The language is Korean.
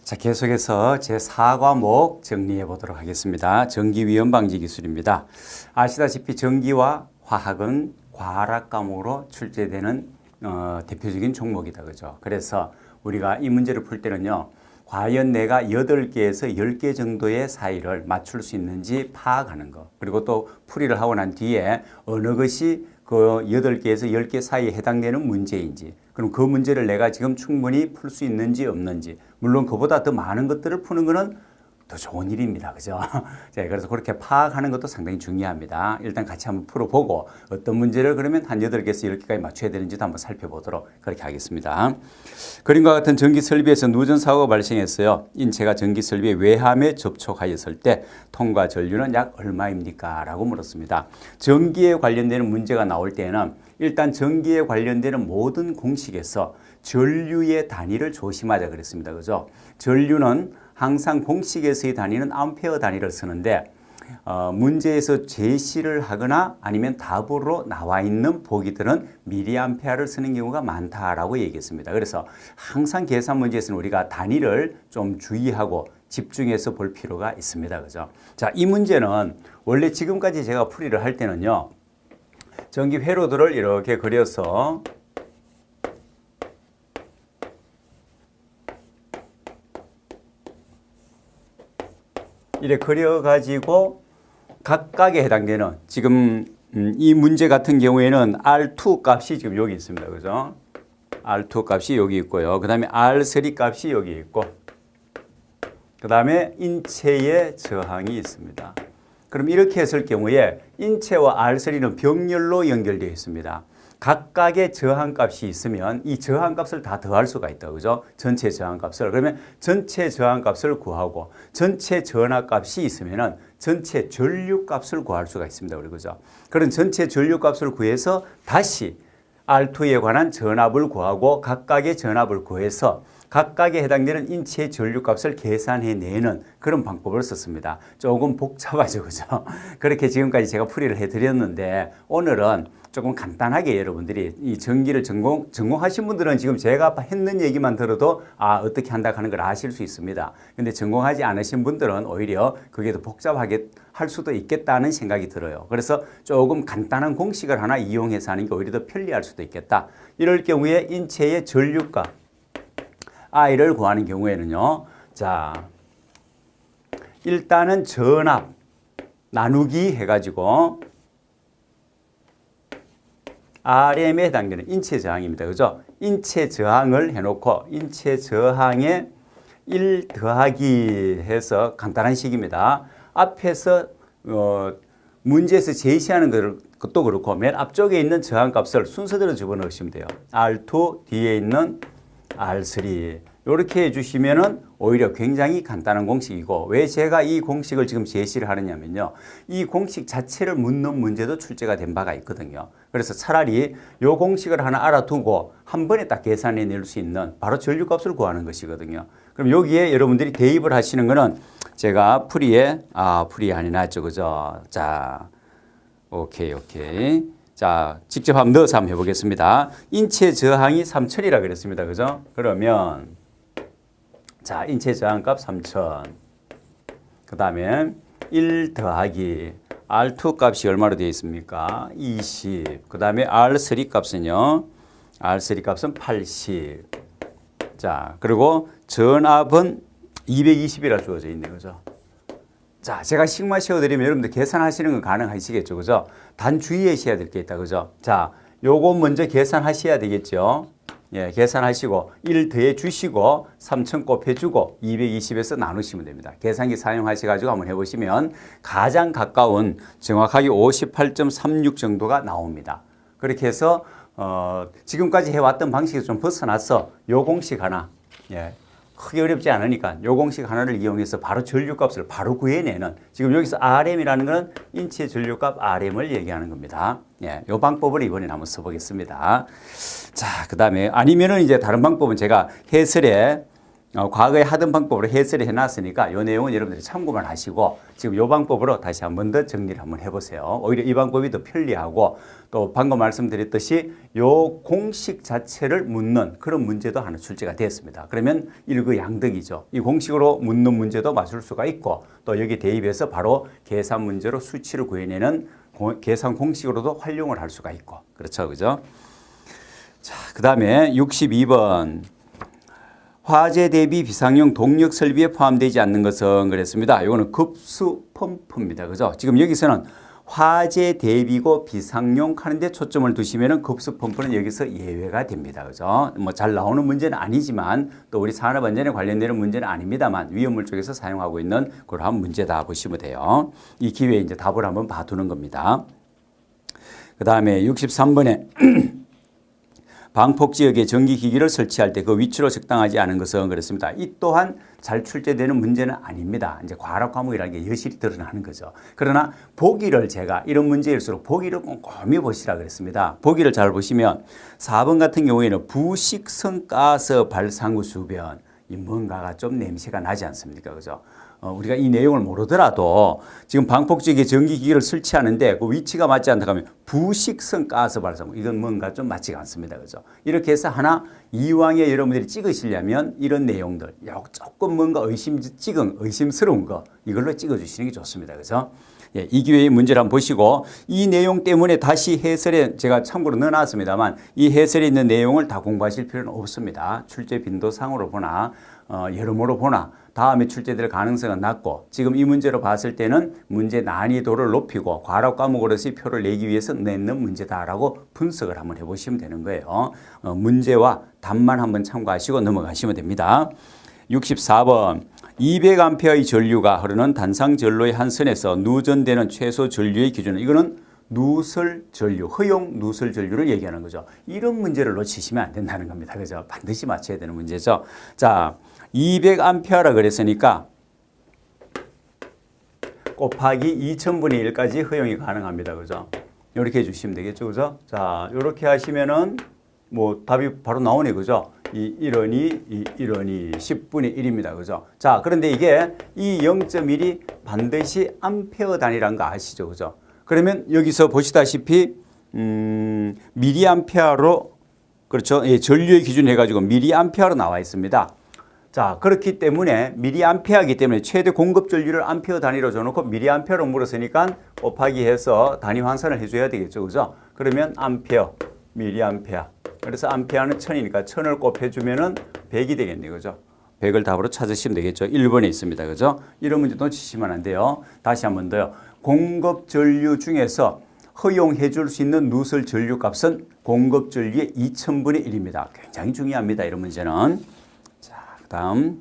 자, 계속해서 제4과목 정리해 보도록 하겠습니다. 전기 위험 방지 기술입니다. 아시다시피 전기와 화학은 과학 과목으로 출제되는 대표적인 종목이다. 그죠? 그래서 우리가 이 문제를 풀 때는요. 과연 내가 8개에서 10개 정도의 사이를 맞출 수 있는지 파악하는 것. 그리고 또 풀이를 하고 난 뒤에 어느 것이 그 8개에서 10개 사이에 해당되는 문제인지, 그럼 그 문제를 내가 지금 충분히 풀 수 있는지 없는지, 물론 그보다 더 많은 것들을 푸는 것은 더 좋은 일입니다. 그죠? 자, 그래서 그렇게 파악하는 것도 상당히 중요합니다. 일단 같이 한번 풀어보고 어떤 문제를 그러면 한 8개에서 10개까지 맞춰야 되는지도 한번 살펴보도록 그렇게 하겠습니다. 그림과 같은 전기 설비에서 누전 사고가 발생했어요. 인체가 전기 설비의 외함에 접촉하였을 때 통과 전류는 약 얼마입니까? 라고 물었습니다. 전기에 관련되는 문제가 나올 때는 일단 전기에 관련되는 모든 공식에서 전류의 단위를 조심하자 그랬습니다. 그죠? 전류는 항상 공식에서의 단위는 암페어 단위를 쓰는데 문제에서 제시를 하거나 아니면 답으로 나와 있는 보기들은 미리암페어를 쓰는 경우가 많다라고 얘기했습니다. 그래서 항상 계산 문제에서는 우리가 단위를 좀 주의하고 집중해서 볼 필요가 있습니다. 그죠? 자, 이 문제는 원래 지금까지 제가 풀이를 할 때는요. 전기 회로들을 이렇게 그려서 이렇게 그려가지고 각각에 해당되는 지금 이 문제 같은 경우에는 R2 값이 지금 여기 있습니다. 그죠? R2 값이 여기 있고요. 그 다음에 R3 값이 여기 있고, 그 다음에 인체의 저항이 있습니다. 그럼 이렇게 했을 경우에 인체와 R3는 병렬로 연결되어 있습니다. 각각의 저항값이 있으면 이 저항값을 다 더할 수가 있다. 그죠? 전체 저항값을. 그러면 전체 저항값을 구하고 전체 전하값이 있으면은 전체 전류값을 구할 수가 있습니다. 그죠? 그런 전체 전류값을 구해서 다시 R2에 관한 전압을 구하고 각각의 전압을 구해서 각각에 해당되는 인체의 전류값을 계산해내는 그런 방법을 썼습니다. 조금 복잡하죠. 그죠? 그렇게 지금까지 제가 풀이를 해드렸는데 오늘은 조금 간단하게 여러분들이 이 전기를 전공하신 분들은 지금 제가 했는 얘기만 들어도 어떻게 한다 하는 걸 아실 수 있습니다. 근데 전공하지 않으신 분들은 오히려 그게 더 복잡하게 할 수도 있겠다는 생각이 들어요. 그래서 조금 간단한 공식을 하나 이용해서 하는 게 오히려 더 편리할 수도 있겠다. 이럴 경우에 인체의 전류값 I를 구하는 경우에는요. 자, 일단은 전압 나누기 해가지고 RM에 해당되는 인체 저항입니다. 그죠? 인체 저항을 해놓고 인체 저항에 1 더하기 해서 간단한 식입니다. 앞에서 문제에서 제시하는 것도 그렇고 맨 앞쪽에 있는 저항값을 순서대로 집어넣으시면 돼요. R2 뒤에 있는 R3 이렇게 해주시면은 오히려 굉장히 간단한 공식이고, 왜 제가 이 공식을 지금 제시를 하느냐면요. 이 공식 자체를 묻는 문제도 출제가 된 바가 있거든요. 그래서 차라리 이 공식을 하나 알아두고 한 번에 딱 계산해 낼 수 있는 바로 전류값을 구하는 것이거든요. 그럼 여기에 여러분들이 대입을 하시는 거는 제가 풀이에 아니나 했죠. 그죠? 자, 오케이. 자, 직접 한번 넣어서 한번 해보겠습니다. 인체 저항이 3000이라 그랬습니다. 그죠? 그러면 자, 인체 저항값 3000. 그 다음에 1 더하기 R2 값이 얼마로 되어 있습니까? 20. 그 다음에 R3 값은요. R3 값은 80. 자, 그리고 전압은 220이라 주어져 있네요. 그죠? 자, 제가 식마 씌워드리면 여러분들 계산하시는 건 가능하시겠죠. 그죠? 단 주의하셔야 될 게 있다. 그죠? 자, 요거 먼저 계산하셔야 되겠죠. 예, 계산하시고 1 더해 주시고 3000 곱해주고 220에서 나누시면 됩니다. 계산기 사용하셔가지고 한번 해보시면 가장 가까운 정확하게 58.36 정도가 나옵니다. 그렇게 해서 지금까지 해왔던 방식에서 좀 벗어나서 요 공식 하나, 예, 크게 어렵지 않으니까 요 공식 하나를 이용해서 바로 전류값을 바로 구해내는, 지금 여기서 RM이라는 것은 인체 전류값 RM을 얘기하는 겁니다. 예, 요 방법을 이번에 한번 써보겠습니다. 자, 그 다음에 아니면은 이제 다른 방법은 제가 해설에 과거에 하던 방법으로 해설을 해놨으니까 이 내용은 여러분들이 참고만 하시고 지금 이 방법으로 다시 한 번 더 정리를 한번 해보세요. 오히려 이 방법이 더 편리하고 또 방금 말씀드렸듯이 이 공식 자체를 묻는 그런 문제도 하나 출제가 되었습니다. 그러면 일거양득이죠. 이 공식으로 묻는 문제도 맞출 수가 있고 또 여기 대입해서 바로 계산 문제로 수치를 구해내는 계산 공식으로도 활용을 할 수가 있고 그렇죠, 그죠? 자, 그 다음에 62번. 화재 대비 비상용 동력 설비에 포함되지 않는 것은 그랬습니다. 이거는 급수 펌프입니다. 그죠? 지금 여기서는 화재 대비고 비상용 하는데 초점을 두시면은 급수 펌프는 여기서 예외가 됩니다. 그죠? 뭐 잘 나오는 문제는 아니지만 또 우리 산업 안전에 관련되는 문제는 아닙니다만 위험물 쪽에서 사용하고 있는 그러한 문제다 보시면 돼요. 이 기회에 이제 답을 한번 봐두는 겁니다. 그 다음에 63번에 방폭 지역에 전기기기를 설치할 때 그 위치로 적당하지 않은 것은 그렇습니다. 이 또한 잘 출제되는 문제는 아닙니다. 이제 과학 과목이라는 게 여실히 드러나는 거죠. 그러나 보기를 제가 이런 문제일수록 보기를 꼼꼼히 보시라 그랬습니다. 보기를 잘 보시면 4번 같은 경우에는 부식성 가스 발생 후 수변 이 뭔가가 좀 냄새가 나지 않습니까? 그죠? 우리가 이 내용을 모르더라도 지금 방폭 지역에 전기기기를 설치하는데 그 위치가 맞지 않다 하면 부식성 가스 발생 이건 뭔가 좀 맞지가 않습니다. 그죠? 이렇게 해서 하나 이왕에 여러분들이 찍으시려면 이런 내용들 조금 뭔가 의심스러운 거 이걸로 찍어주시는 게 좋습니다. 그죠? 예, 이 기회에 문제를 한번 보시고 이 내용 때문에 다시 해설에 제가 참고로 넣어놨습니다만 이 해설에 있는 내용을 다 공부하실 필요는 없습니다. 출제 빈도상으로 보나 여러모로 보나 다음에 출제될 가능성은 낮고 지금 이 문제로 봤을 때는 문제 난이도를 높이고 과학 과목으로서의 표를 내기 위해서 내는 문제다라고 분석을 한번 해보시면 되는 거예요. 문제와 답만 한번 참고하시고 넘어가시면 됩니다. 64번 200A의 전류가 흐르는 단상 전로의 한 선에서 누전되는 최소 전류의 기준은 이거는 누설 전류, 허용 누설 전류를 얘기하는 거죠. 이런 문제를 놓치시면 안 된다는 겁니다. 그죠? 반드시 맞춰야 되는 문제죠. 자, 200A라 그랬으니까 곱하기 2000분의 1까지 허용이 가능합니다. 그죠? 이렇게 해주시면 되겠죠. 그죠? 자, 이렇게 하시면은 뭐 답이 바로 나오네. 그죠? 이 1원이 10분의 1입니다. 그죠? 자, 그런데 이게 이 0.1이 반드시 암페어 단위라는 거 아시죠? 그죠? 그러면 여기서 보시다시피 미리암페어로 그렇죠? 예, 전류의 기준 해가지고 미리암페어로 나와 있습니다. 자, 그렇기 때문에 미리암페어이기 때문에 최대 공급 전류를 암페어 단위로 줘놓고 미리암페어로 물었으니까 곱하기 해서 단위 환산을 해줘야 되겠죠, 그죠? 그러면 암페어, 미리암페어. 그래서 암페어는 1000이니까 1000을 곱해주면은 100이 되겠네요, 그죠? 100을 답으로 찾으시면 되겠죠. 1번에 있습니다, 그죠? 이런 문제 놓치시면 안 돼요. 다시 한 번 더요. 공급 전류 중에서 허용해 줄 수 있는 누설 전류 값은 공급 전류의 2000분의 1입니다. 굉장히 중요합니다. 이런 문제는. 자, 그 다음